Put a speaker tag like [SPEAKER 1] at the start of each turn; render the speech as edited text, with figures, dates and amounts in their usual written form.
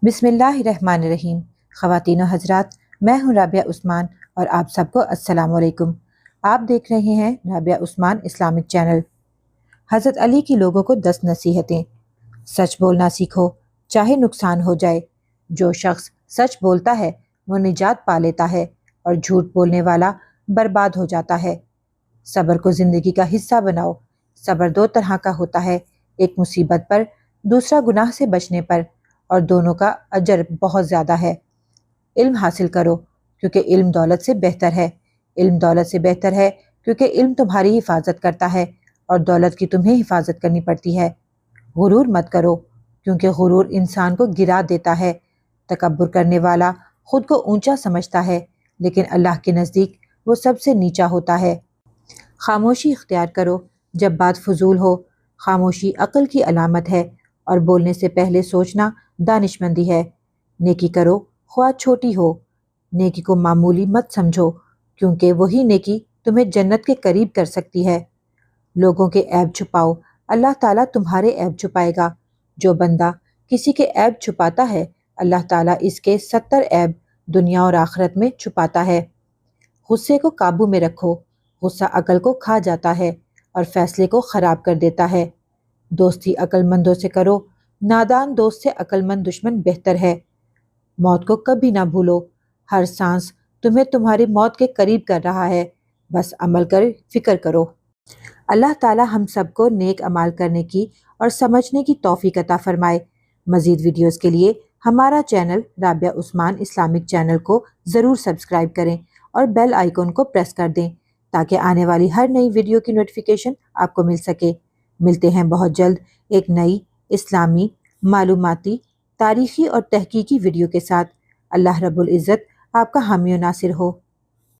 [SPEAKER 1] बिस्मिल्लाहिर्रहमानिर्रहीम। ख़वातीन व हज़रात, मैं हूँ राबिया उस्मान और आप सबको अस्सलाम वालेकुम। आप देख रहे हैं राबिया उस्मान इस्लामिक चैनल। हज़रत अली की लोगों को 10 नसीहतें। सच बोलना सीखो, चाहे नुकसान हो जाए। जो शख्स सच बोलता है वो निजात पा लेता है और झूठ बोलने वाला बर्बाद हो जाता है। सब्र को ज़िंदगी का हिस्सा बनाओ। सब्र दो तरह का होता है, एक मुसीबत पर, दूसरा गुनाह से बचने पर, और दोनों का अजर बहुत ज़्यादा है। इल्म हासिल करो क्योंकि इल्म दौलत से बेहतर है। इल्म दौलत से बेहतर है क्योंकि इल्म तुम्हारी हिफाजत करता है और दौलत की तुम्हें हिफाजत करनी पड़ती है। गुरूर मत करो क्योंकि गुरूर इंसान को गिरा देता है। तकब्बुर करने वाला खुद को ऊंचा समझता है, लेकिन अल्लाह के नज़दीक वो सबसे नीचा होता है। खामोशी इख्तियार करो जब बात फजूल हो। खामोशी अक्ल की अलामत है और बोलने से पहले सोचना दानिशमंदी है। नेकी करो ख्वाह छोटी हो। नेकी को मामूली मत समझो क्योंकि वही नेकी तुम्हें जन्नत के करीब कर सकती है। लोगों के ऐब छुपाओ, अल्लाह ताला तुम्हारे ऐब छुपाएगा। जो बंदा किसी के ऐब छुपाता है, अल्लाह ताला इसके 70 ऐब दुनिया और आखिरत में छुपाता है। गुस्से को काबू में रखो। गुस्सा अकल को खा जाता है और फैसले को खराब कर देता है। दोस्ती अक्लमंदों से करो, नादान दोस्त से अक्लमंद दुश्मन बेहतर है। मौत को कभी ना भूलो, हर सांस तुम्हें तुम्हारी मौत के करीब कर रहा है। बस अमल कर फिक्र करो। अल्लाह ताला हम सबको नेक अमाल करने की और समझने की तौफीक अता फरमाए। मज़ीद वीडियोस के लिए हमारा channel Rabia Usman Islamic channel को ज़रूर सब्सक्राइब करें और बेल आइकन को प्रेस कर दें ताकि आने वाली हर नई वीडियो की नोटिफिकेशन आपको मिल सके। मिलते हैं बहुत जल्द एक नई इस्लामी, मालूमाती, तारीख़ी और तहकीकी वीडियो के साथ। अल्लाह रब्बुल इज़्ज़त आपका हामी और नासिर हो।